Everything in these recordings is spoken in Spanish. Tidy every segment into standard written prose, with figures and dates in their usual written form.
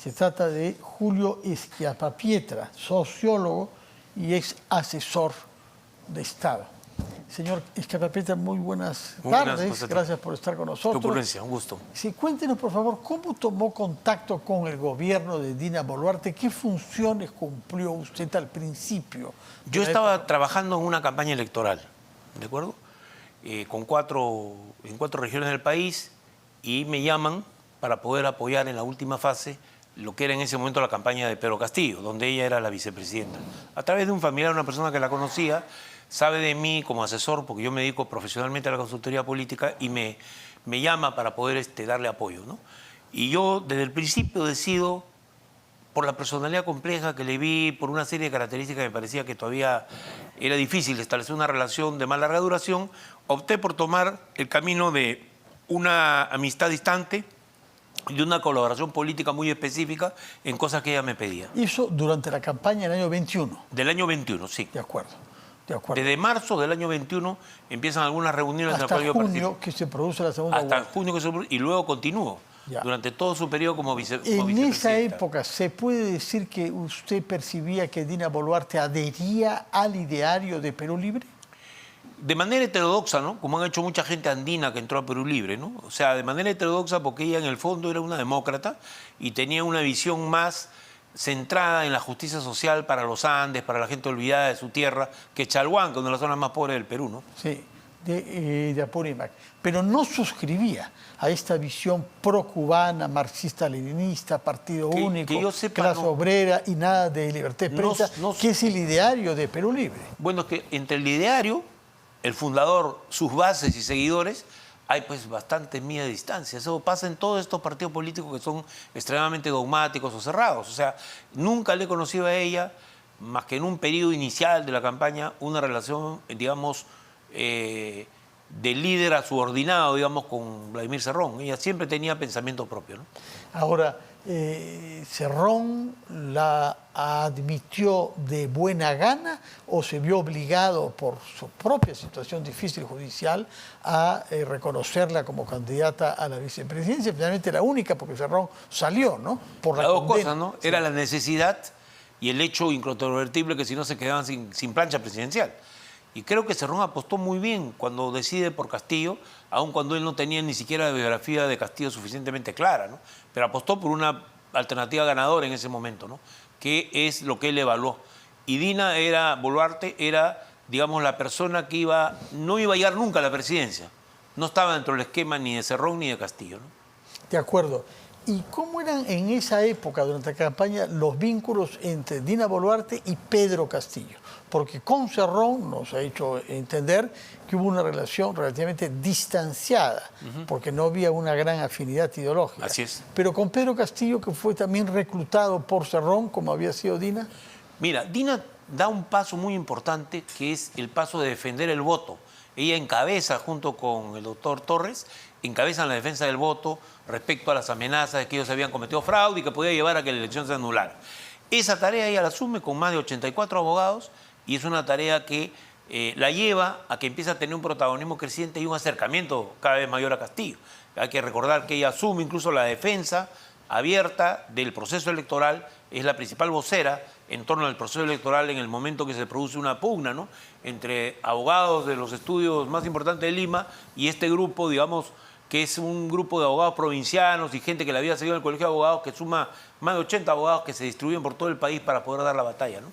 Se trata de Julio Schiappapietra, sociólogo y ex asesor de Estado. Señor Schiappapietra, muy buenas tardes. Gracias por estar con nosotros. Tu ocurrencia, un gusto. Sí, cuéntenos, por favor, ¿cómo tomó contacto con el gobierno de Dina Boluarte? ¿Qué funciones cumplió usted al principio? Yo estaba trabajando en una campaña electoral, ¿de acuerdo? En cuatro regiones del país, y me llaman para poder apoyar en la última fase lo que era en ese momento la campaña de Pedro Castillo, donde ella era la vicepresidenta. A través de un familiar, una persona que la conocía, sabe de mí como asesor, porque yo me dedico profesionalmente a la consultoría política, y me llama para poder darle apoyo, ¿no? Y yo desde el principio decido, por la personalidad compleja que le vi, por una serie de características que me parecía que todavía era difícil establecer una relación de más larga duración, opté por tomar el camino de una amistad distante y de una colaboración política muy específica en cosas que ella me pedía. Eso durante la campaña del año 21. Del año 21, sí. De acuerdo. De acuerdo. Desde marzo del año 21 empiezan algunas reuniones en las cuales yo participo. Hasta junio que se produce la segunda vuelta. Hasta junio que se produce, y luego continúo durante todo su periodo como vicepresidenta. En esa época, ¿se puede decir que usted percibía que Dina Boluarte adhería al ideario de Perú Libre? De manera heterodoxa, ¿no? Como han hecho mucha gente andina que entró a Perú Libre, ¿no? O sea, de manera heterodoxa, porque ella en el fondo era una demócrata y tenía una visión más centrada en la justicia social para los Andes, para la gente olvidada de su tierra, que Chalhuanca, una de las zonas más pobres del Perú, ¿no? Sí, de Apurímac. Pero no suscribía a esta visión pro-cubana, marxista-leninista, partido único, que yo sepa, clase obrera y nada de libertad de prensa, que es el ideario de Perú Libre. Bueno, es que entre el ideario, el fundador, sus bases y seguidores, hay pues bastante mía de distancia. Eso pasa en todos estos partidos políticos que son extremadamente dogmáticos o cerrados. O sea, nunca le he conocido a ella, más que en un periodo inicial de la campaña, una relación, digamos, de líder a subordinado, digamos, con Vladimir Cerrón. Ella siempre tenía pensamiento propio, ¿no? Ahora, ¿Cerrón la admitió de buena gana o se vio obligado por su propia situación difícil judicial a reconocerla como candidata a la vicepresidencia? Finalmente la única, porque Cerrón salió, ¿no? Por la Las dos condena. cosas, ¿no? Sí. Era la necesidad y el hecho incontrovertible que si no se quedaban sin plancha presidencial. Y creo que Cerrón apostó muy bien cuando decide por Castillo, aun cuando él no tenía ni siquiera la biografía de Castillo suficientemente clara, ¿no? Pero apostó por una alternativa ganadora en ese momento, ¿no? Que es lo que él evaluó. Y Dina Boluarte era, digamos, la persona que no iba a llegar nunca a la presidencia. No estaba dentro del esquema ni de Cerrón ni de Castillo, ¿no? De acuerdo. ¿Y cómo eran en esa época, durante la campaña, los vínculos entre Dina Boluarte y Pedro Castillo? Porque con Cerrón nos ha hecho entender que hubo una relación relativamente distanciada, porque no había una gran afinidad ideológica. Así es. Pero con Pedro Castillo, que fue también reclutado por Cerrón, como había sido Dina. Mira, Dina da un paso muy importante, que es el paso de defender el voto. Ella encabeza, junto con el doctor Torres, encabezan la defensa del voto respecto a las amenazas de que ellos habían cometido fraude y que podía llevar a que la elección se anulara. Esa tarea ella la asume con más de 84 abogados y es una tarea que la lleva a que empiece a tener un protagonismo creciente y un acercamiento cada vez mayor a Castillo. Hay que recordar que ella asume incluso la defensa abierta del proceso electoral, es la principal vocera en torno al proceso electoral en el momento que se produce una pugna, ¿no?, entre abogados de los estudios más importantes de Lima y este grupo, digamos, que es un grupo de abogados provincianos y gente que la había seguido en el colegio de abogados, que suma más de 80 abogados que se distribuyen por todo el país para poder dar la batalla, ¿no?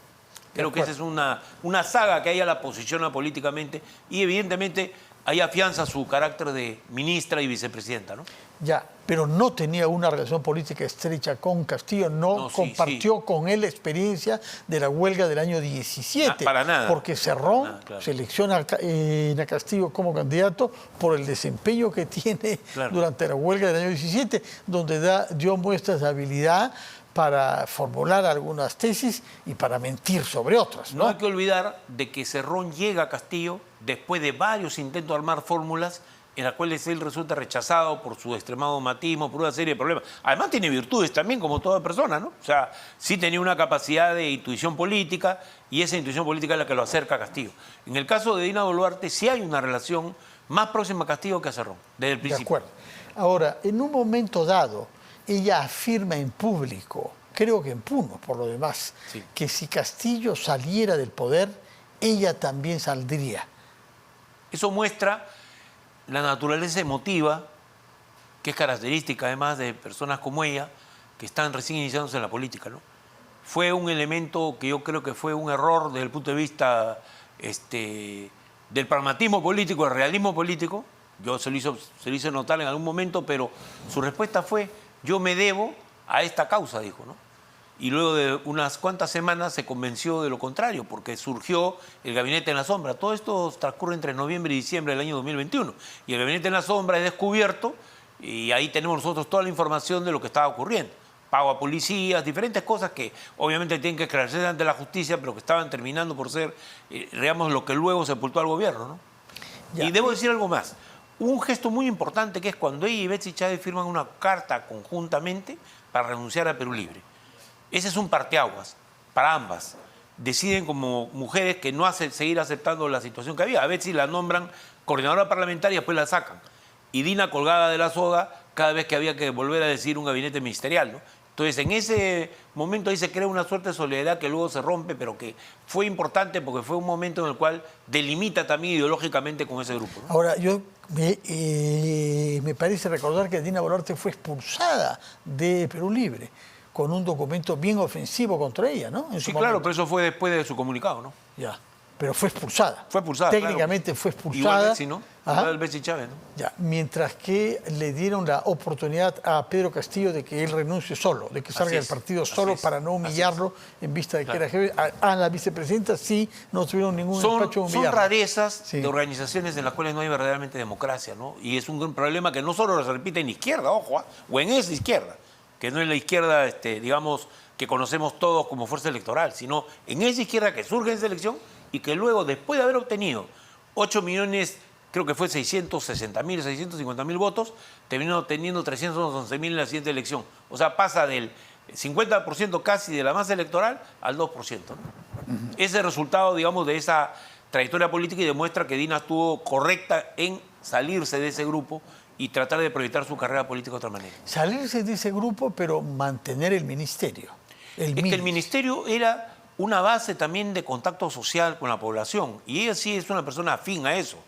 Creo que esa es una saga que a ella la posiciona políticamente y evidentemente ahí afianza su carácter de ministra y vicepresidenta, ¿no? Ya, pero no tenía una relación política estrecha con Castillo, no compartió con él la experiencia de la huelga del año 17. Para nada. Porque Cerrón selecciona a Castillo como candidato por el desempeño que tiene durante la huelga del año 17, donde dio muestras de habilidad para formular algunas tesis y para mentir sobre otras, ¿no? No hay que olvidar de que Cerrón llega a Castillo después de varios intentos de armar fórmulas en las cuales él resulta rechazado por su extremado dogmatismo, por una serie de problemas. Además tiene virtudes también, como toda persona, ¿no? O sea, sí tenía una capacidad de intuición política y esa intuición política es la que lo acerca a Castillo. En el caso de Dina Boluarte sí hay una relación más próxima a Castillo que a Cerrón, desde el principio. De acuerdo. Ahora, en un momento dado, ella afirma en público, creo que en Puno por lo demás, Sí. que si Castillo saliera del poder, ella también saldría. Eso muestra la naturaleza emotiva, que es característica además de personas como ella, que están recién iniciándose en la política, ¿no? Fue un elemento que yo creo que fue un error desde el punto de vista del pragmatismo político, del realismo político. Yo se lo hice notar en algún momento, pero su respuesta fue: yo me debo a esta causa, dijo, ¿no? Y luego de unas cuantas semanas se convenció de lo contrario, porque surgió el Gabinete en la Sombra. Todo esto transcurre entre noviembre y diciembre del año 2021. Y el Gabinete en la Sombra es descubierto, y ahí tenemos nosotros toda la información de lo que estaba ocurriendo. Pago a policías, diferentes cosas que obviamente tienen que esclarecerse ante la justicia, pero que estaban terminando por ser, digamos, lo que luego sepultó al gobierno, ¿no? Ya. Y debo decir algo más. Un gesto muy importante que es cuando ella y Betsy Chávez firman una carta conjuntamente para renunciar a Perú Libre. Ese es un parteaguas para ambas. Deciden como mujeres que no seguir aceptando la situación que había. A Betsy la nombran coordinadora parlamentaria y después la sacan. Y Dina colgada de la soga cada vez que había que volver a decir un gabinete ministerial, ¿no? Entonces, en ese momento ahí se crea una suerte de solidaridad que luego se rompe, pero que fue importante porque fue un momento en el cual delimita también ideológicamente con ese grupo, ¿no? Ahora, me parece recordar que Dina Boluarte fue expulsada de Perú Libre con un documento bien ofensivo contra ella, ¿no? En su Sí, momento. claro, pero eso fue después de su comunicado, ¿no? Ya, pero fue expulsada. Fue expulsada, Técnicamente claro. fue expulsada. Igual Betsy, ¿no? Ajá. Igual Betsy Chávez, ¿no? Ya, mientras que le dieron la oportunidad a Pedro Castillo de que él renuncie solo, de que salga Así del es, partido así solo es, para no así humillarlo en vista de que Claro. era jefe. A la vicepresidenta sí no tuvieron ningún Son despacho de humillarlo. rarezas Sí. de organizaciones en las cuales no hay verdaderamente democracia, ¿no? Y es un gran problema que no solo se repite en izquierda, ojo, o en esa izquierda, que no es la izquierda, digamos, que conocemos todos como fuerza electoral, sino en esa izquierda que surge en esa elección y que luego, después de haber obtenido 8 millones, creo que fue 660.000, 650.000 votos, terminó teniendo 311.000 en la siguiente elección. O sea, pasa del 50% casi de la masa electoral al 2%, ¿no? Ese resultado, digamos, de esa trayectoria política y demuestra que Dina estuvo correcta en salirse de ese grupo y tratar de proyectar su carrera política de otra manera. Salirse de ese grupo, pero mantener el ministerio. Es que el ministerio era una base también de contacto social con la población y ella sí es una persona afín a eso.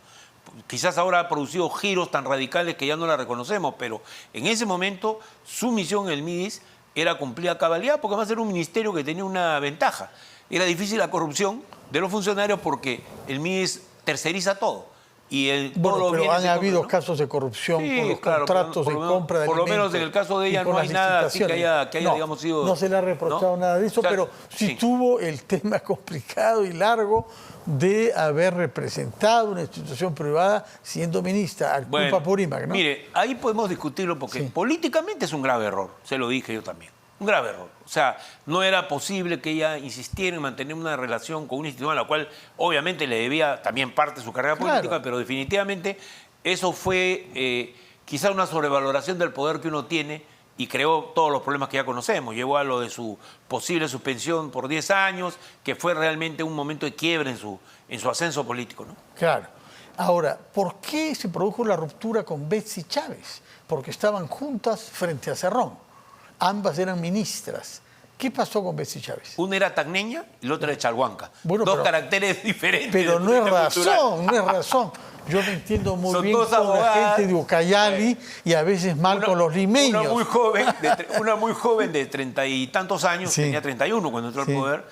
Quizás ahora ha producido giros tan radicales que ya no la reconocemos, pero en ese momento su misión en el MIDIS era cumplir a cabalidad porque además era un ministerio que tenía una ventaja. Era difícil la corrupción de los funcionarios porque el MIDIS terceriza todo. Y Bueno, pero han habido ¿no? casos de corrupción Sí, con los claro, contratos por de lo menos- compra de por lo alimentos menos en el caso de ella y con no las hay nada así que licitaciones. haya, No, digamos, sido... no se le ha reprochado ¿no? nada de eso, O sea, pero sí sí. tuvo el tema complicado y largo de haber representado una institución privada siendo ministra, al Bueno, culpa Purímac, ¿no? Mire, ahí podemos discutirlo porque Sí. políticamente es un grave error, se lo dije yo también, un grave error. O sea, no era posible que ella insistiera en mantener una relación con una institución a la cual obviamente le debía también parte de su carrera Claro. política, pero definitivamente eso fue quizá una sobrevaloración del poder que uno tiene y creó todos los problemas que ya conocemos. Llevó a lo de su posible suspensión por 10 años, que fue realmente un momento de quiebre en su ascenso político, ¿no? Claro. Ahora, ¿por qué se produjo la ruptura con Betsy Chávez? Porque estaban juntas frente a Cerrón. Ambas eran ministras. ¿Qué pasó con Betsy Chávez? Una era tacneña y la otra era chalhuanca. Bueno, Dos pero- caracteres diferentes. Pero del no es punto de vista cultural. razón, no es razón. Yo me entiendo muy Son bien dos con la abogadas. gente de Ucayali y a veces mal Una- con los limeños. Una muy joven de 30 y tantos años, Sí. tenía 31 cuando entró Sí. al poder,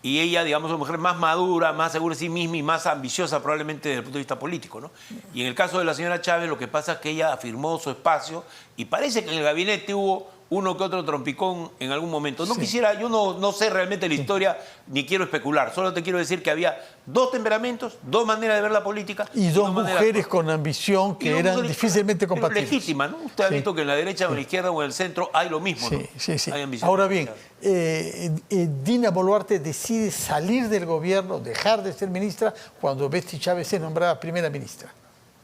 y ella, digamos, es una mujer más madura, más segura de sí misma y más ambiciosa probablemente desde el punto de vista político, ¿no? Y en el caso de la señora Chávez, lo que pasa es que ella afirmó su espacio y parece que en el gabinete hubo uno que otro trompicón en algún momento. No Sí. quisiera, yo no sé realmente la historia, ni quiero especular, solo te quiero decir que había dos temperamentos, dos maneras de ver la política. Y dos maneras- mujeres con ambición y que dos eran mujeres, difícilmente pero compatibles. legítima, ¿no? Usted ha Sí. visto que en la derecha o en la izquierda o en el centro hay lo mismo, ¿no? Sí, sí, sí. Hay ambición. Ahora bien, Dina Boluarte decide salir del gobierno, dejar de ser ministra, cuando Betsy Chávez es nombrada primera ministra.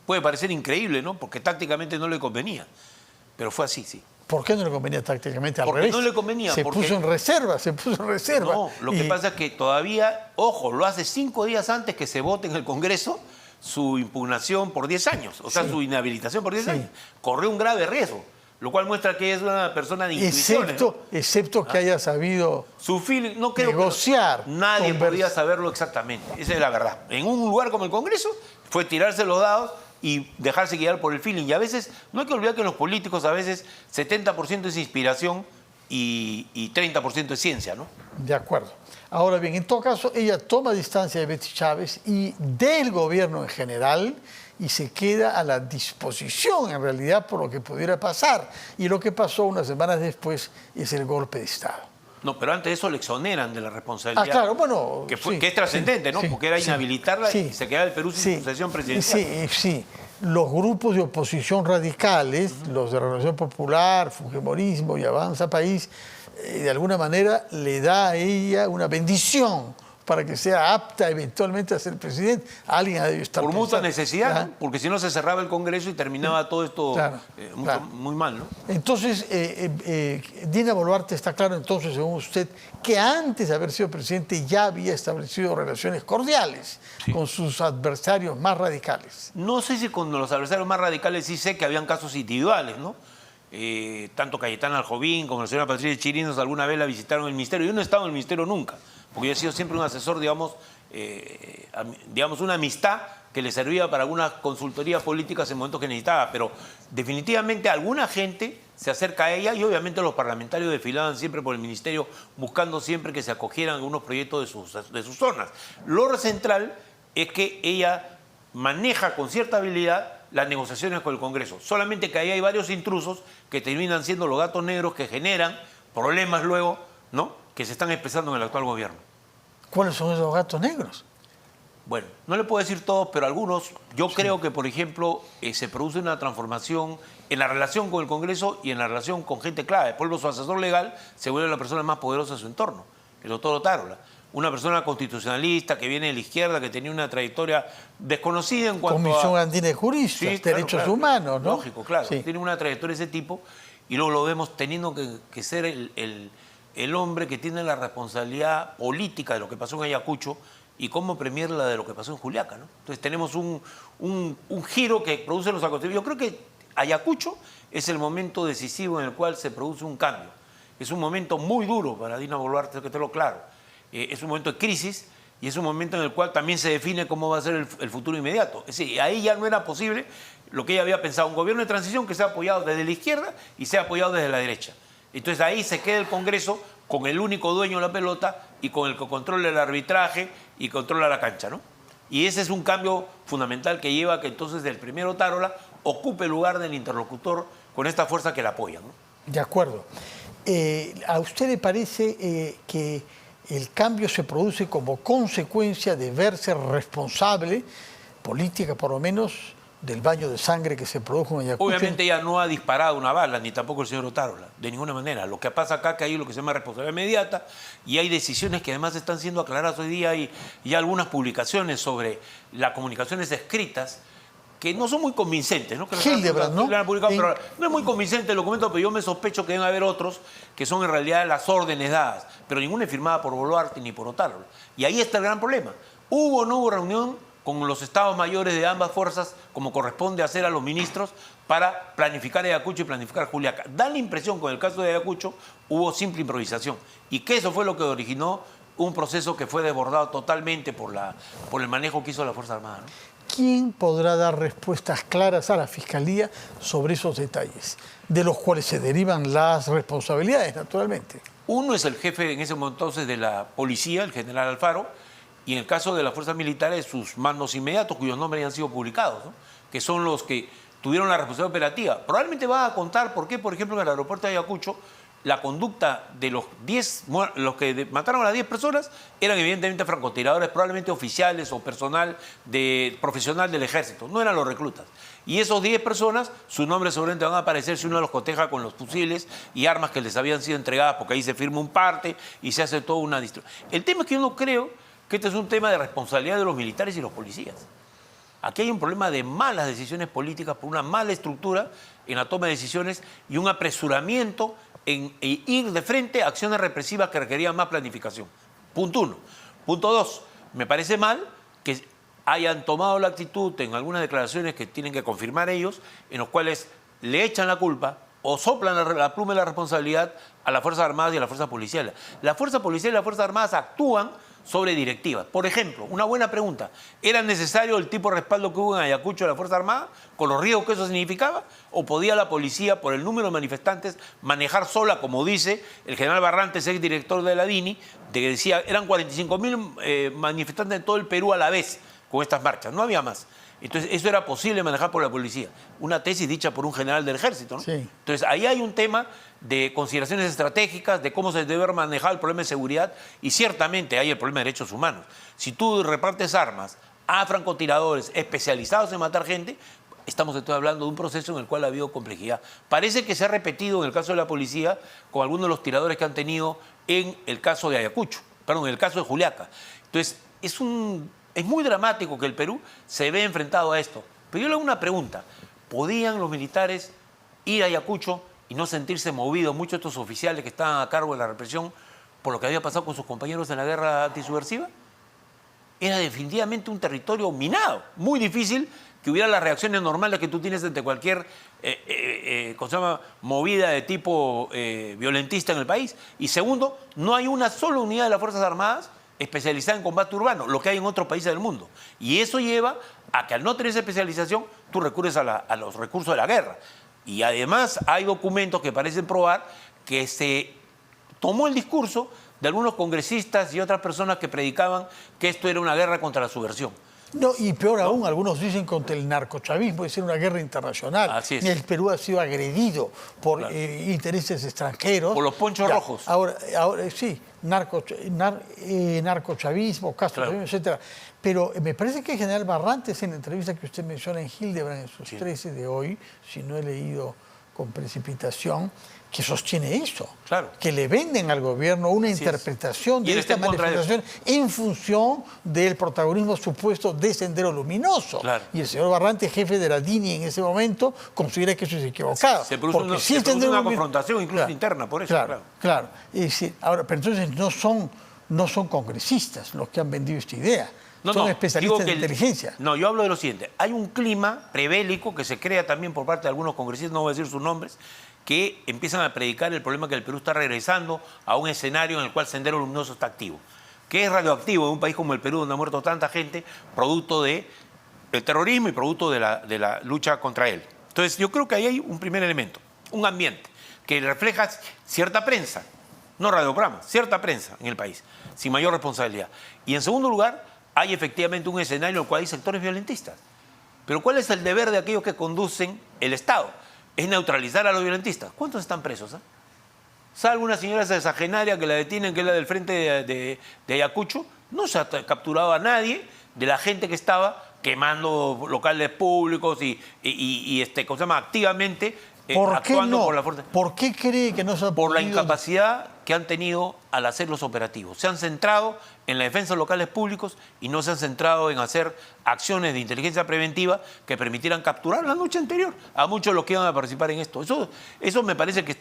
Puede parecer increíble, ¿no? Porque tácticamente no le convenía. Pero fue así, sí. ¿Por qué no le convenía tácticamente? Al Porque revés. no le convenía, Se porque- puso en reserva, se puso en reserva. No, lo que pasa es que todavía, ojo, lo hace 5 días antes que se vote en el Congreso su impugnación por 10 años, o sea, Sí. su inhabilitación por 10 Sí. años. Corrió un grave riesgo. lo cual muestra que ella es una persona de intuiciones, ¿no? Excepto que haya sabido Su feeling, no creo negociar. que nadie podía saberlo exactamente, esa es la verdad. En un lugar como el Congreso fue tirarse los dados y dejarse guiar por el feeling. Y a veces, no hay que olvidar que en los políticos a veces 70% es inspiración y 30% es ciencia, ¿no? De acuerdo. Ahora bien, en todo caso, ella toma distancia de Betty Chávez y del gobierno en general y se queda a la disposición, en realidad, por lo que pudiera pasar. Y lo que pasó unas semanas después es el golpe de Estado. No, pero antes de eso le exoneran de la responsabilidad. Claro, bueno. Que es trascendente, ¿no? Sí, porque era inhabilitarla y se quedaba el Perú sin sucesión presidencial. Sí. Los grupos de oposición radicales, los de Renovación Popular, Fujimorismo y Avanza País, de alguna manera le da a ella una bendición para que sea apta eventualmente a ser presidente. Alguien ha debido estar por mutua necesidad, ¿no? Porque si no se cerraba el Congreso y terminaba todo esto muy mal, ¿no? Entonces, Dina Boluarte está claro entonces, según usted, que antes de haber sido presidente ya había establecido relaciones cordiales con sus adversarios más radicales. No sé si con los adversarios más radicales sí sé que habían casos individuales, ¿no? Tanto Cayetana Aljovín como la señora Patricia Chirinos alguna vez la visitaron en el ministerio. Yo no he estado en el ministerio nunca, porque yo he sido siempre un asesor, digamos, una amistad que le servía para algunas consultorías políticas en momentos que necesitaba, pero definitivamente alguna gente se acerca a ella y obviamente los parlamentarios desfilaban siempre por el ministerio buscando siempre que se acogieran algunos proyectos de sus zonas. Lo central es que ella maneja con cierta habilidad las negociaciones con el Congreso, solamente que ahí hay varios intrusos que terminan siendo los gatos negros que generan problemas luego, ¿no?, que se están expresando en el actual gobierno. ¿Cuáles son esos gatos negros? Bueno, no le puedo decir todos, pero algunos. Yo creo que, por ejemplo, se produce una transformación en la relación con el Congreso y en la relación con gente clave. Después, su asesor legal se vuelve la persona más poderosa de su entorno, el doctor Otárola. Una persona constitucionalista que viene de la izquierda, que tenía una trayectoria desconocida en cuanto Comisión Andina de Juristas, Derechos Humanos, ¿no? Lógico, claro. Sí. Tiene una trayectoria de ese tipo y luego lo vemos teniendo que ser el hombre que tiene la responsabilidad política de lo que pasó en Ayacucho y como premier la de lo que pasó en Juliaca, ¿no? Entonces tenemos un giro que produce los acontecimientos. Yo creo que Ayacucho es el momento decisivo en el cual se produce un cambio. Es un momento muy duro para Dina Boluarte, que tenerlo claro. Es un momento de crisis y es un momento en el cual también se define cómo va a ser el futuro inmediato. Es decir, ahí ya no era posible lo que ella había pensado, un gobierno de transición que sea apoyado desde la izquierda y sea apoyado desde la derecha. Entonces ahí se queda el Congreso con el único dueño de la pelota y con el que controla el arbitraje y controla la cancha, ¿no? Y ese es un cambio fundamental que lleva a que entonces el primer Otárola ocupe el lugar del interlocutor con esta fuerza que la apoya, ¿no? De acuerdo. ¿A usted le parece que el cambio se produce como consecuencia de verse responsable, política por lo menos, del baño de sangre que se produjo en Ayacucho? Obviamente ella no ha disparado una bala, ni tampoco el señor Otárola, de ninguna manera. Lo que pasa acá es que hay lo que se llama responsabilidad inmediata y hay decisiones que además están siendo aclaradas hoy día y algunas publicaciones sobre las comunicaciones escritas que no son muy convincentes, ¿no? Hildebrand, ¿no? Pero no es muy convincente el documento, pero yo me sospecho que deben haber otros que son en realidad las órdenes dadas, pero ninguna es firmada por Boluarte ni por Otárola. Y ahí está el gran problema. ¿Hubo o no hubo reunión con los estados mayores de ambas fuerzas, como corresponde hacer a los ministros, para planificar Ayacucho y planificar Juliaca? Da la impresión, con el caso de Ayacucho, hubo simple improvisación. Y que eso fue lo que originó un proceso que fue desbordado totalmente por el manejo que hizo la Fuerza Armada, ¿no? ¿Quién podrá dar respuestas claras a la Fiscalía sobre esos detalles, de los cuales se derivan las responsabilidades, naturalmente? Uno es el jefe en ese momento entonces de la policía, el general Alfaro, y en el caso de las fuerzas militares, sus mandos inmediatos, cuyos nombres ya han sido publicados, ¿no?, que son los que tuvieron la responsabilidad operativa. Probablemente va a contar por qué, por ejemplo, en el aeropuerto de Ayacucho, la conducta de los que mataron a las 10 personas eran evidentemente francotiradores, probablemente oficiales o personal profesional del ejército, no eran los reclutas. Y esos 10 personas, sus nombres seguramente van a aparecer si uno los coteja con los fusiles y armas que les habían sido entregadas, porque ahí se firma un parte y se hace toda una distribución. El tema es que yo no creo que este es un tema de responsabilidad de los militares y los policías. Aquí hay un problema de malas decisiones políticas por una mala estructura en la toma de decisiones y un apresuramiento en ir de frente a acciones represivas que requerían más planificación. Punto uno. Punto dos, me parece mal que hayan tomado la actitud en algunas declaraciones que tienen que confirmar ellos, en los cuales le echan la culpa o soplan la pluma de la responsabilidad a las Fuerzas Armadas y a las Fuerzas Policiales. La Fuerza Policial y las Fuerzas Armadas actúan sobre directivas. Por ejemplo, una buena pregunta, ¿era necesario el tipo de respaldo que hubo en Ayacucho de la Fuerza Armada, con los riesgos que eso significaba? ¿O podía la policía, por el número de manifestantes, manejar sola, como dice el general Barrantes, ex director de la DINI, de que decía, eran 45.000 manifestantes en todo el Perú a la vez con estas marchas, no había más? Entonces, eso era posible manejar por la policía. Una tesis dicha por un general del ejército, ¿no? Sí. Entonces, ahí hay un tema de consideraciones estratégicas, de cómo se debe manejar el problema de seguridad, y ciertamente hay el problema de derechos humanos. Si tú repartes armas a francotiradores especializados en matar gente, estamos entonces hablando de un proceso en el cual ha habido complejidad. Parece que se ha repetido en el caso de la policía con algunos de los tiradores que han tenido en el caso de Ayacucho, perdón, en el caso de Juliaca. Entonces, es muy dramático que el Perú se vea enfrentado a esto. Pero yo le hago una pregunta. ¿Podían los militares ir a Ayacucho y no sentirse movidos, muchos de estos oficiales que estaban a cargo de la represión, por lo que había pasado con sus compañeros en la guerra antisubversiva? Era definitivamente un territorio minado. Muy difícil que hubiera las reacciones normales que tú tienes ante cualquier ¿cómo se llama? Movida de tipo violentista en el país. Y segundo, no hay una sola unidad de las Fuerzas Armadas especializada en combate urbano, lo que hay en otros países del mundo. Y eso lleva a que al no tener esa especialización, tú recurres a los recursos de la guerra. Y además hay documentos que parecen probar que se tomó el discurso de algunos congresistas y otras personas que predicaban que esto era una guerra contra la subversión. No, y peor aún, algunos dicen contra el narcochavismo, es una guerra internacional. Así es. El Perú ha sido agredido por Claro. Intereses extranjeros. Por los ponchos rojos. Ahora sí, narcochavismo, castrochavismo, etcétera. Pero me parece que el general Barrantes, en la entrevista que usted menciona en Hildebrand, en sus 13 de hoy, si no he leído con precipitación, que sostiene eso, Claro. que le venden al gobierno una interpretación de esta manifestación en función del protagonismo supuesto de Sendero Luminoso. Claro. Y el señor Barrantes, jefe de la DINI en ese momento, considera que eso es equivocado. Se produce una confrontación incluso interna por eso. Claro. Es decir, ahora, pero entonces no son congresistas los que han vendido esta idea. Son especialistas de inteligencia. No, yo hablo de lo siguiente. Hay un clima prebélico que se crea también por parte de algunos congresistas, no voy a decir sus nombres, que empiezan a predicar el problema que el Perú está regresando a un escenario en el cual Sendero Luminoso está activo. Que es radioactivo en un país como el Perú, donde ha muerto tanta gente, producto del terrorismo y producto de la lucha contra él. Entonces, yo creo que ahí hay un primer elemento, un ambiente que refleja cierta prensa, no radiogramas, cierta prensa en el país, sin mayor responsabilidad. Y en segundo lugar, hay efectivamente un escenario en el cual hay sectores violentistas. Pero ¿cuál es el deber de aquellos que conducen el Estado? Es neutralizar a los violentistas. ¿Cuántos están presos? Salvo una señora sexagenaria que la detienen, que es la del frente de Ayacucho, no se ha capturado a nadie de la gente que estaba quemando locales públicos y ¿cómo se llama? Activamente actuando por la fuerza. ¿Por qué cree que no se ha podido? Por la incapacidad que han tenido al hacer los operativos. Se han centrado en la defensa de locales públicos y no se han centrado en hacer acciones de inteligencia preventiva que permitieran capturar la noche anterior a muchos de los que iban a participar en esto. Eso me parece que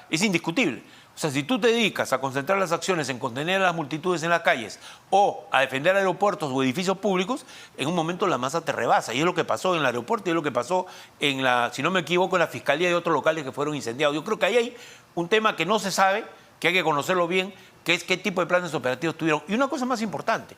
es indiscutible. O sea, si tú te dedicas a concentrar las acciones en contener a las multitudes en las calles o a defender aeropuertos o edificios públicos, en un momento la masa te rebasa. Y es lo que pasó en el aeropuerto y es lo que pasó si no me equivoco, en la Fiscalía y otros locales que fueron incendiados. Yo creo que ahí hay un tema que no se sabe, que hay que conocerlo bien, que es qué tipo de planes operativos tuvieron. Y una cosa más importante,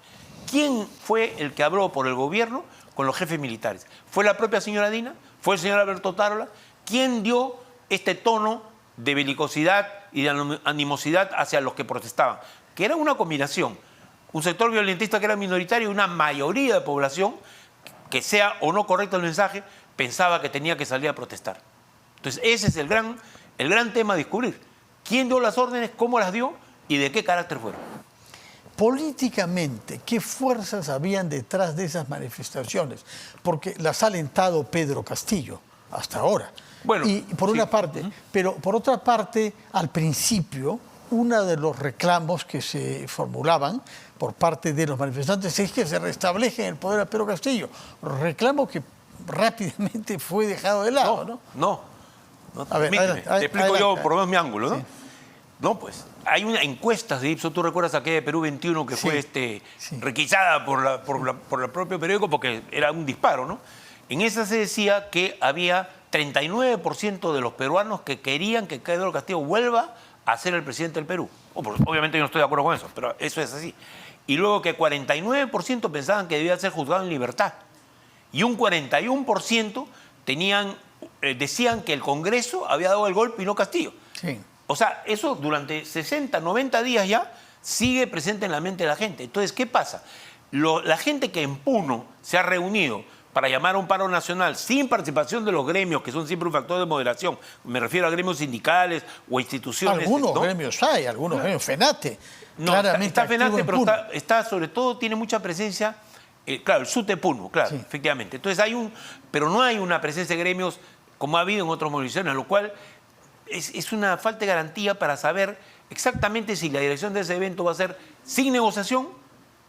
¿quién fue el que habló por el gobierno con los jefes militares? ¿Fue la propia señora Dina? ¿Fue el señor Alberto Tarola? ¿Quién dio este tono de belicosidad y de animosidad hacia los que protestaban? Que era una combinación, un sector violentista que era minoritario y una mayoría de población, que sea o no correcto el mensaje, pensaba que tenía que salir a protestar. Entonces ese es el gran tema a descubrir. ¿Quién dio las órdenes? ¿Cómo las dio? ¿Y de qué carácter fueron? Políticamente, ¿qué fuerzas habían detrás de esas manifestaciones? Porque las ha alentado Pedro Castillo hasta ahora. Bueno, y por una parte, pero por otra parte, al principio, uno de los reclamos que se formulaban por parte de los manifestantes es que se restablezca el poder a Pedro Castillo. Reclamo que rápidamente fue dejado de lado, ¿no? No. A ver, te explico yo por lo menos mi ángulo, ¿no? Sí. No, pues, hay una encuestas de Ipsos, tú recuerdas aquella de Perú 21 que fue requisada por el propio periódico porque era un disparo, ¿no? En esa se decía que había 39% de los peruanos que querían que Pedro Castillo vuelva a ser el presidente del Perú. Obviamente yo no estoy de acuerdo con eso, pero eso es así. Y luego que 49% pensaban que debía ser juzgado en libertad. Y un 41% decían que el Congreso había dado el golpe y no Castillo. Sí. O sea, eso durante 60, 90 días ya sigue presente en la mente de la gente. Entonces, ¿qué pasa? La gente que en Puno se ha reunido para llamar a un paro nacional sin participación de los gremios, que son siempre un factor de moderación, me refiero a gremios sindicales o instituciones... Algunos ¿no? gremios hay, algunos gremios, FENATE. No, claramente está FENATE, pero Puno. está sobre todo, tiene mucha presencia, claro, el SUTE Puno, claro, Sí. efectivamente. Entonces pero no hay una presencia de gremios como ha habido en otras movilizaciones, lo cual es una falta de garantía para saber exactamente si la dirección de ese evento va a ser sin negociación,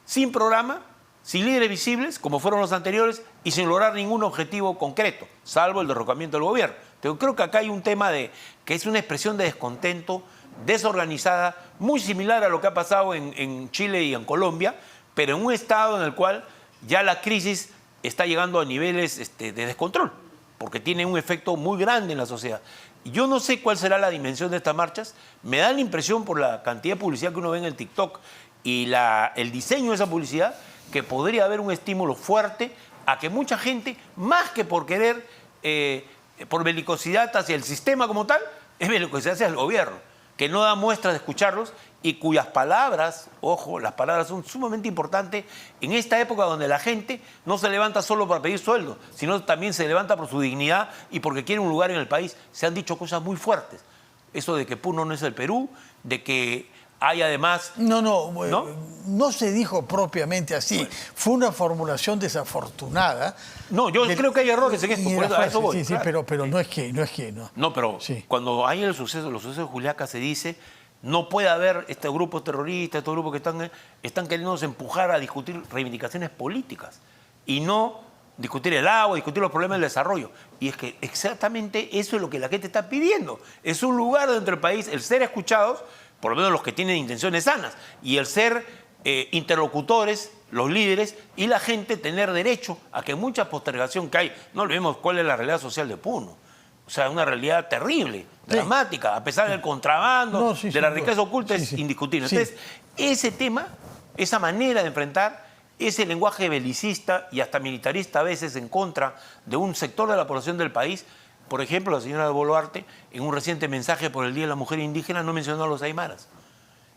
sin programa, sin líderes visibles, como fueron los anteriores, y sin lograr ningún objetivo concreto, salvo el derrocamiento del gobierno. Entonces, creo que acá hay un tema que es una expresión de descontento desorganizada, muy similar a lo que ha pasado en Chile y en Colombia, pero en un estado en el cual ya la crisis está llegando a niveles de descontrol, porque tiene un efecto muy grande en la sociedad. Yo no sé cuál será la dimensión de estas marchas, me da la impresión por la cantidad de publicidad que uno ve en el TikTok y el diseño de esa publicidad, que podría haber un estímulo fuerte a que mucha gente, más que por querer, por belicosidad hacia el sistema como tal, es belicosidad hacia el gobierno, que no da muestras de escucharlos y cuyas palabras, ojo, las palabras son sumamente importantes en esta época donde la gente no se levanta solo para pedir sueldo, sino también se levanta por su dignidad y porque quiere un lugar en el país. Se han dicho cosas muy fuertes. Eso de que Puno no es el Perú, de que hay además... No se dijo propiamente así. Bueno. Fue una formulación desafortunada. No, yo creo que hay errores en esto, Y por la eso, a eso frase, voy. sí, Claro. pero no es que. No, pero Sí. cuando hay los sucesos de Juliaca se dice, no puede haber estos grupos terroristas, estos grupos que están queriendo empujar a discutir reivindicaciones políticas y no discutir el agua, discutir los problemas del desarrollo. Y es que exactamente eso es lo que la gente está pidiendo. Es un lugar dentro del país, el ser escuchados, por lo menos los que tienen intenciones sanas, y el ser interlocutores, los líderes, y la gente tener derecho a que mucha postergación que hay, no olvidemos cuál es la realidad social de Puno. O sea, una realidad terrible, dramática, a pesar del contrabando, de la riqueza oculta, es indiscutible. Entonces, ese tema, esa manera de enfrentar, ese lenguaje belicista y hasta militarista a veces en contra de un sector de la población del país. Por ejemplo, la señora de Boluarte, en un reciente mensaje por el Día de la Mujer Indígena, no mencionó a los aymaras.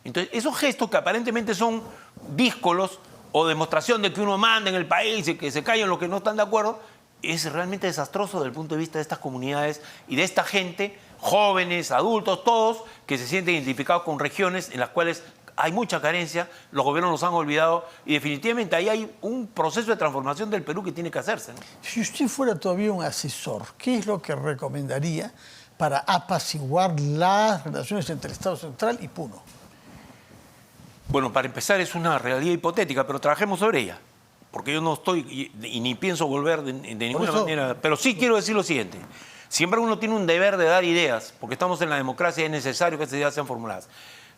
Entonces, esos gestos que aparentemente son díscolos o demostración de que uno manda en el país y que se callan los que no están de acuerdo, es realmente desastroso desde el punto de vista de estas comunidades y de esta gente, jóvenes, adultos, todos, que se sienten identificados con regiones en las cuales hay mucha carencia, los gobiernos los han olvidado y definitivamente ahí hay un proceso de transformación del Perú que tiene que hacerse, ¿no? Si usted fuera todavía un asesor, ¿qué es lo que recomendaría para apaciguar las relaciones entre el Estado Central y Puno? Bueno, para empezar es una realidad hipotética, pero trabajemos sobre ella, porque yo no estoy y ni pienso volver de ninguna manera, pero sí quiero decir lo siguiente. Siempre uno tiene un deber de dar ideas, porque estamos en la democracia y es necesario que esas ideas sean formuladas.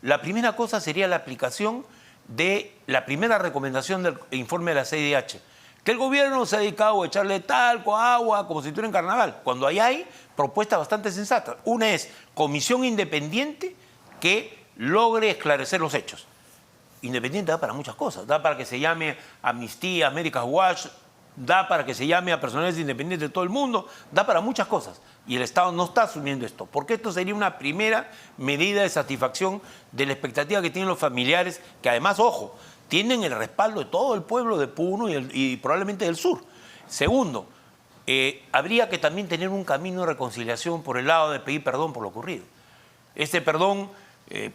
La primera cosa sería la aplicación de la primera recomendación del informe de la CIDH, que el gobierno se ha dedicado a echarle talco, agua, como si estuviera en carnaval, cuando ahí hay propuestas bastante sensatas. Una es comisión independiente que logre esclarecer los hechos. Independiente da para muchas cosas, da para que se llame Amnistía, America's Watch, da para que se llame a personales independientes de todo el mundo, da para muchas cosas. Y el Estado no está asumiendo esto, porque esto sería una primera medida de satisfacción de la expectativa que tienen los familiares, que además, ojo, tienen el respaldo de todo el pueblo de Puno y probablemente del sur. Segundo, habría que también tener un camino de reconciliación por el lado de pedir perdón por lo ocurrido. Este perdón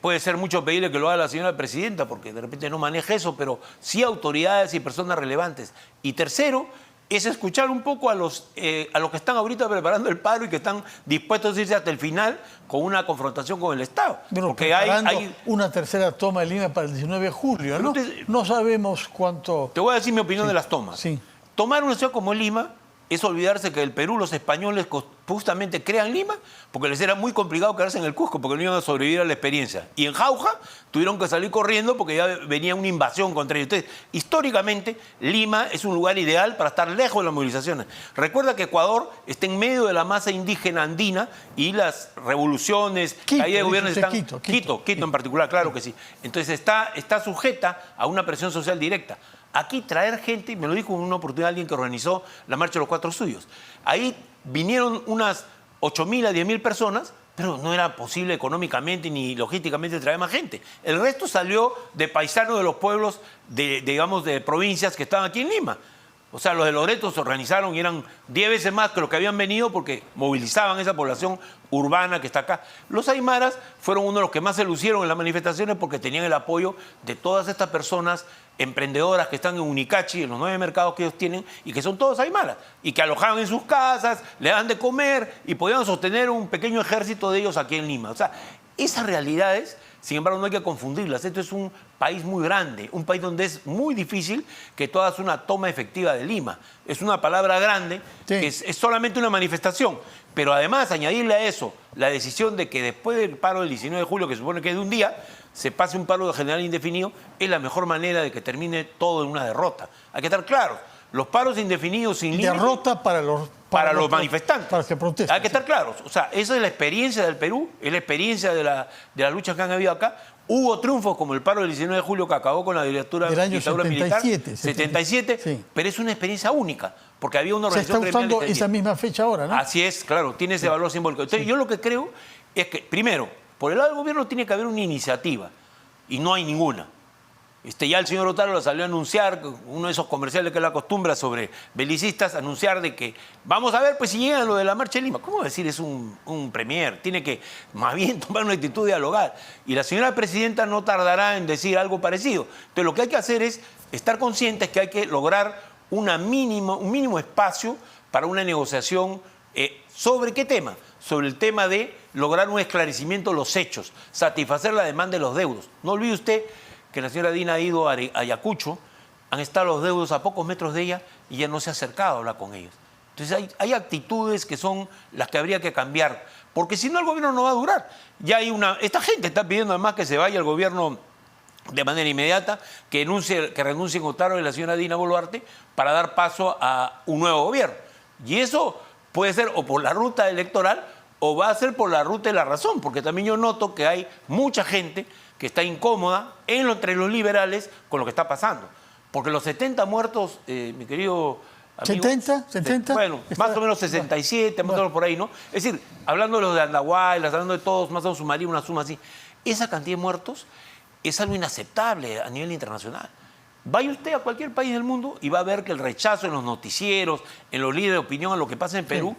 puede ser mucho pedirle que lo haga la señora presidenta, porque de repente no maneja eso, pero sí autoridades y personas relevantes. Y tercero, es escuchar un poco a los que están ahorita preparando el paro y que están dispuestos a irse hasta el final con una confrontación con el Estado. Bueno, porque hay una tercera toma de Lima para el 19 de julio, ¿no? Entonces, no sabemos cuánto... Te voy a decir mi opinión de las tomas. Sí. Tomar una ciudad como Lima es olvidarse que el Perú, los españoles justamente crean Lima porque les era muy complicado quedarse en el Cusco, porque no iban a sobrevivir a la experiencia. Y en Jauja tuvieron que salir corriendo porque ya venía una invasión contra ellos. Entonces, históricamente, Lima es un lugar ideal para estar lejos de las movilizaciones. Recuerda que Ecuador está en medio de la masa indígena andina y las revoluciones, caída de gobiernos están... Quito en particular, claro que sí. Entonces, está sujeta a una presión social directa. Aquí traer gente, y me lo dijo en una oportunidad alguien que organizó la Marcha de los Cuatro Suyos, ahí vinieron unas 8.000 a 10.000 personas, pero no era posible económicamente ni logísticamente traer más gente. El resto salió de paisanos de los pueblos, digamos, de provincias que estaban aquí en Lima. O sea, los de Loreto se organizaron y eran 10 veces más que los que habían venido porque movilizaban esa población urbana que está acá. Los aymaras fueron uno de los que más se lucieron en las manifestaciones porque tenían el apoyo de todas estas personas emprendedoras que están en Unicachi, en los 9 mercados que ellos tienen, y que son todos aymaras, y que alojaban en sus casas, le dan de comer y podían sostener un pequeño ejército de ellos aquí en Lima. O sea, esas realidades, sin embargo, no hay que confundirlas. Esto es un país muy grande, un país donde es muy difícil que tú hagas una toma efectiva de Lima. Es una palabra grande, sí, que es solamente una manifestación. Pero además, añadirle a eso la decisión de que después del paro del 19 de julio, que se supone que es de un día, se pase un paro general indefinido, es la mejor manera de que termine todo en una derrota. Hay que estar claros. Los paros indefinidos sin límite... Derrota para los manifestantes. Para que protesten. Hay que estar claros. O sea, esa es la experiencia del Perú, es la experiencia de las luchas que han habido acá. Hubo triunfos como el paro del 19 de julio que acabó con la dictadura militar. 77, sí. Pero es una experiencia única, porque había una organización gremial. Se está usando esa misma fecha ahora, ¿no? Así es, claro, tiene ese valor simbólico. Entonces, yo lo que creo es que, primero, por el lado del gobierno tiene que haber una iniciativa, y no hay ninguna. Ya el señor Otaro lo salió a anunciar, uno de esos comerciales que él acostumbra sobre belicistas, anunciar de que vamos a ver pues si llegan lo de la marcha de Lima. ¿Cómo decir? Es un premier, tiene que más bien tomar una actitud de dialogar. Y la señora presidenta no tardará en decir algo parecido. Entonces lo que hay que hacer es estar conscientes que hay que lograr un mínimo espacio para una negociación. ¿Sobre qué tema? Sobre el tema de lograr un esclarecimiento de los hechos, satisfacer la demanda de los deudos. No olvide usted que la señora Dina ha ido a Ayacucho, han estado los deudos a pocos metros de ella y ya no se ha acercado a hablar con ellos. Entonces hay actitudes que son las que habría que cambiar, porque si no el gobierno no va a durar. Ya hay esta gente está pidiendo además que se vaya el gobierno de manera inmediata, que renuncie Otaro y la señora Dina Boluarte para dar paso a un nuevo gobierno. Y eso puede ser o por la ruta electoral o va a ser por la ruta de la razón, porque también yo noto que hay mucha gente que está incómoda entre los liberales con lo que está pasando. Porque los 70 muertos, mi querido amigo... ¿70? Bueno, más o menos 67, más o menos por ahí, ¿no? Es decir, hablando de los de Andahuaylas, hablando de todos, más o menos sumaría una suma así. Esa cantidad de muertos es algo inaceptable a nivel internacional. Vaya usted a cualquier país del mundo y va a ver que el rechazo en los noticieros, en los líderes de opinión, a lo que pasa en Perú,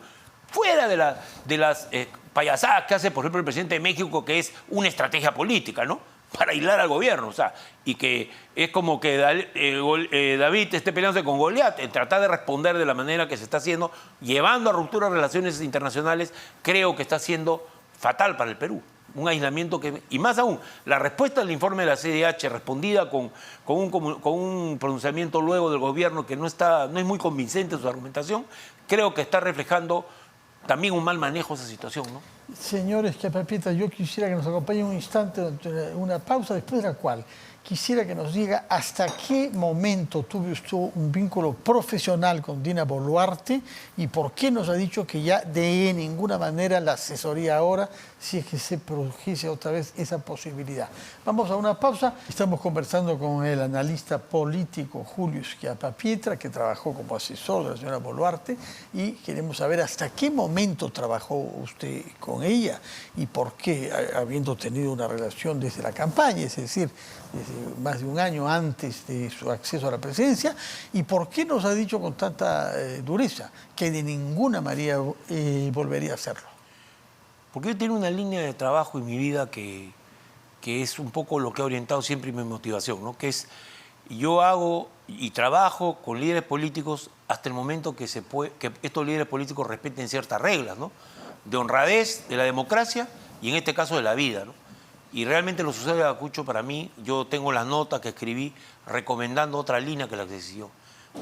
fuera de las payasadas que hace, por ejemplo, el presidente de México, que es una estrategia política, ¿no? Para aislar al gobierno, o sea, y que es como que David esté peleándose con Goliat, en tratar de responder de la manera que se está haciendo, llevando a ruptura de relaciones internacionales, creo que está siendo fatal para el Perú. Un aislamiento que... Y más aún, la respuesta del informe de la CDH, respondida con un pronunciamiento luego del gobierno que no es muy convincente en su argumentación, creo que está reflejando también un mal manejo de esa situación, ¿no? Señores Chiapapita, yo quisiera que nos acompañe un instante, una pausa, después de la cual quisiera que nos diga hasta qué momento tuvo usted un vínculo profesional con Dina Boluarte y por qué nos ha dicho que ya de ninguna manera la asesoría ahora si es que se produjese otra vez esa posibilidad. Vamos a una pausa. Estamos conversando con el analista político Julio Chiapapietra, que trabajó como asesor de la señora Boluarte, y queremos saber hasta qué momento trabajó usted con ella y por qué, habiendo tenido una relación desde la campaña, es decir, desde más de un año antes de su acceso a la presidencia, y por qué nos ha dicho con tanta dureza que de ninguna manera volvería a hacerlo. Porque yo tengo una línea de trabajo en mi vida que es un poco lo que ha orientado siempre mi motivación, ¿no? Que es, yo hago y trabajo con líderes políticos hasta el momento que estos líderes políticos respeten ciertas reglas, ¿no? De honradez, de la democracia y en este caso de la vida, ¿no? Y realmente lo sucede de Ayacucho para mí, yo tengo las notas que escribí recomendando otra línea que la que se siguió.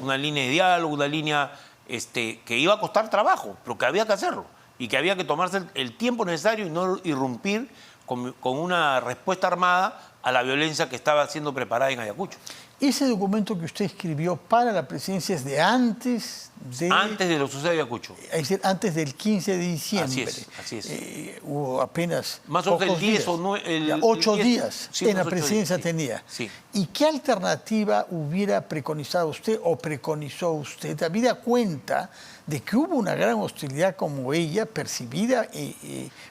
Una línea de diálogo, una línea que iba a costar trabajo, pero que había que hacerlo y que había que tomarse el tiempo necesario y no irrumpir con una respuesta armada a la violencia que estaba siendo preparada en Ayacucho. Ese documento que usted escribió para la presidencia es de antes de... Antes de lo que sucedió en Ayacucho. Es decir, antes del 15 de diciembre. Así es. Hubo apenas más o menos el 10 días. o no, el 8 10, días sí, en la 8 presidencia días, sí. tenía. Sí. ¿Y qué alternativa hubiera preconizado usted o preconizó usted, habida cuenta de que hubo una gran hostilidad como ella, percibida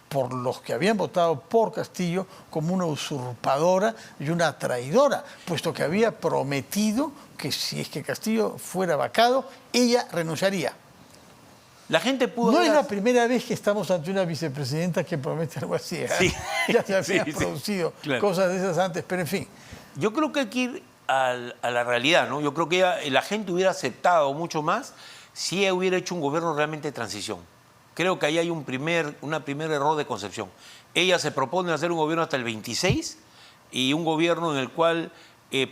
por los que habían votado por Castillo como una usurpadora y una traidora, puesto que había prometido que si es que Castillo fuera vacado, ella renunciaría? La gente pudo... No es la primera vez que estamos ante una vicepresidenta que promete algo así. ¿Eh? Sí. Ya se habían Sí, producido claro. cosas de esas antes, pero en fin. Yo creo que hay que ir a la realidad, ¿no? Yo creo que la gente hubiera aceptado mucho más si ella hubiera hecho un gobierno realmente de transición. Creo que ahí hay un primer error de concepción. Ella se propone hacer un gobierno hasta el 26 y un gobierno en el cual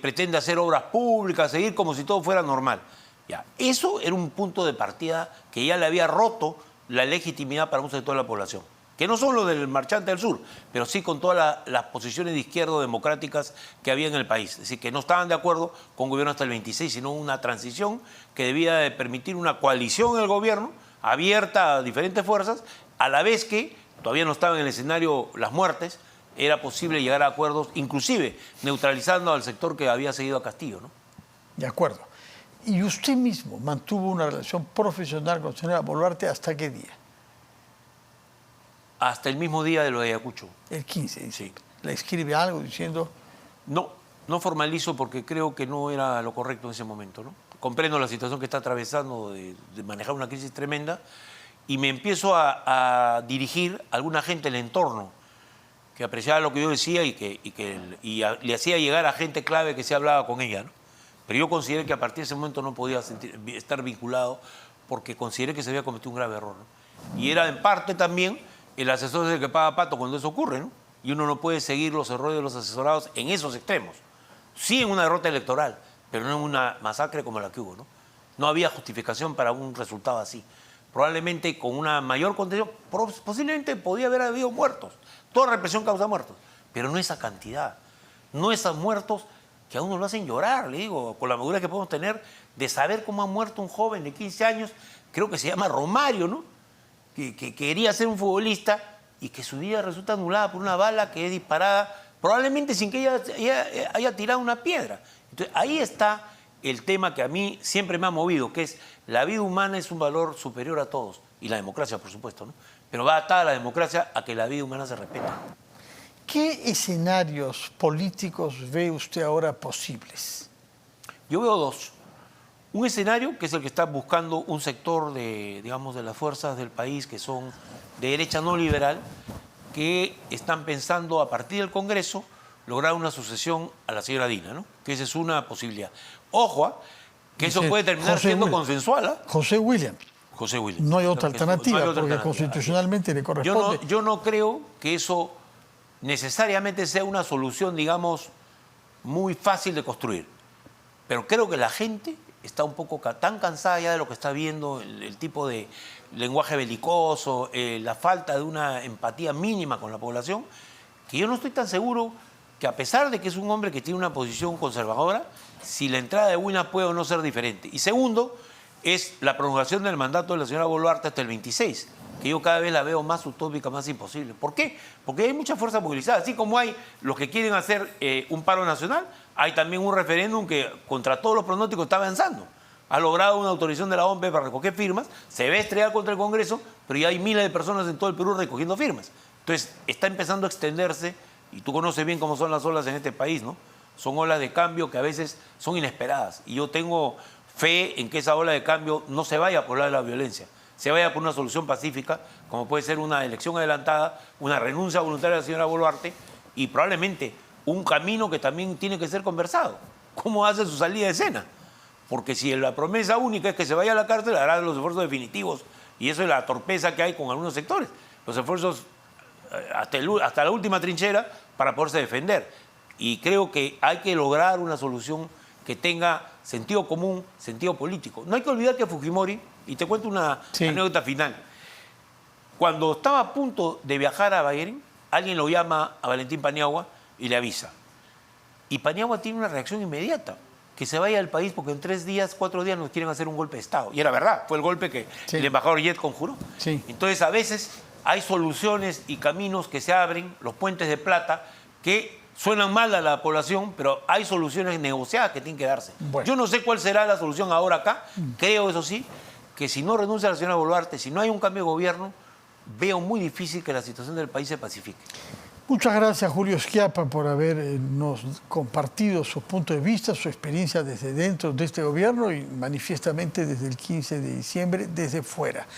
pretende hacer obras públicas, seguir como si todo fuera normal. Ya. Eso era un punto de partida que ya le había roto la legitimidad para un sector de la población. Que no son los del marchante del sur, pero sí con todas las posiciones de izquierda democráticas que había en el país. Es decir, que no estaban de acuerdo con un gobierno hasta el 26, sino una transición que debía de permitir una coalición en el gobierno, abierta a diferentes fuerzas, a la vez que todavía no estaban en el escenario las muertes, era posible llegar a acuerdos, inclusive neutralizando al sector que había seguido a Castillo, ¿no? De acuerdo. ¿Y usted mismo mantuvo una relación profesional con la señora Boluarte hasta qué día? Hasta el mismo día de lo de Ayacucho. El 15, dice. Sí. ¿Le escribe algo diciendo? No formalizo porque creo que no era lo correcto en ese momento, ¿no? Comprendo la situación que está atravesando de manejar una crisis tremenda y me empiezo a dirigir a alguna gente en el entorno que apreciaba lo que yo decía y le hacía llegar a gente clave que se hablaba con ella, ¿no? Pero yo consideré que a partir de ese momento no podía estar vinculado porque consideré que se había cometido un grave error, ¿no? Y era en parte también el asesor es el que paga pato cuando eso ocurre, ¿no? Y uno no puede seguir los errores de los asesorados en esos extremos. Sí en una derrota electoral, pero no en una masacre como la que hubo, ¿no? No había justificación para un resultado así. Probablemente con una mayor contención, posiblemente podía haber habido muertos. Toda represión causa muertos, pero no esa cantidad. No esos muertos que a uno lo hacen llorar, le digo, con la madurez que podemos tener de saber cómo ha muerto un joven de 15 años, creo que se llama Romario, ¿no? Que quería ser un futbolista y que su vida resulta anulada por una bala que es disparada, probablemente sin que ella haya tirado una piedra. Entonces, ahí está el tema que a mí siempre me ha movido, que es la vida humana es un valor superior a todos, y la democracia, por supuesto, ¿no? Pero va atada la democracia a que la vida humana se respete. ¿Qué escenarios políticos ve usted ahora posibles? Yo veo dos. Un escenario que es el que está buscando un sector de las fuerzas del país que son de derecha no liberal, que están pensando a partir del Congreso lograr una sucesión a la señora Dina, ¿no? Que esa es una posibilidad. Ojo, que eso puede terminar siendo consensual, ¿eh? José Williams. José Williams. No hay otra alternativa, no hay otra porque alternativa. constitucionalmente le corresponde. Yo no creo que eso necesariamente sea una solución, digamos, muy fácil de construir. Pero creo que la gente está un poco tan cansada ya de lo que está viendo, el tipo de lenguaje belicoso, la falta de una empatía mínima con la población, que yo no estoy tan seguro que a pesar de que es un hombre que tiene una posición conservadora, si la entrada de Williams puede o no ser diferente. Y segundo, es la prolongación del mandato de la señora Boluarte hasta el 26, que yo cada vez la veo más utópica, más imposible. ¿Por qué? Porque hay mucha fuerza movilizada. Así como hay los que quieren hacer un paro nacional, hay también un referéndum que contra todos los pronósticos está avanzando. Ha logrado una autorización de la OMP para recoger firmas, se ve estrellar contra el Congreso, pero ya hay miles de personas en todo el Perú recogiendo firmas. Entonces, está empezando a extenderse, y tú conoces bien cómo son las olas en este país, ¿no? Son olas de cambio que a veces son inesperadas. Y yo tengo fe en que esa ola de cambio no se vaya por la de la violencia, se vaya por una solución pacífica, como puede ser una elección adelantada, una renuncia voluntaria de la señora Boluarte y probablemente un camino que también tiene que ser conversado. ¿Cómo hace su salida de escena? Porque si la promesa única es que se vaya a la cárcel, hará los esfuerzos definitivos. Y eso es la torpeza que hay con algunos sectores. Los esfuerzos hasta la última trinchera para poderse defender. Y creo que hay que lograr una solución que tenga sentido común, sentido político. No hay que olvidar que Fujimori Y te cuento una Sí. anécdota final. Cuando estaba a punto de viajar a Bahrein, alguien lo llama a Valentín Paniagua y le avisa. Y Paniagua tiene una reacción inmediata, que se vaya del país porque en 3 días, 4 días nos quieren hacer un golpe de Estado. Y era verdad, fue el golpe que Sí. el embajador Yet conjuró. Sí. Entonces, a veces hay soluciones y caminos que se abren, los puentes de plata, que suenan mal a la población, pero hay soluciones negociadas que tienen que darse. Bueno. Yo no sé cuál será la solución ahora acá. Creo, eso sí, que si no renuncia la señora Boluarte, si no hay un cambio de gobierno, veo muy difícil que la situación del país se pacifique. Muchas gracias, Julio Schiappa, por habernos compartido su punto de vista, su experiencia desde dentro de este gobierno y manifiestamente desde el 15 de diciembre, desde fuera.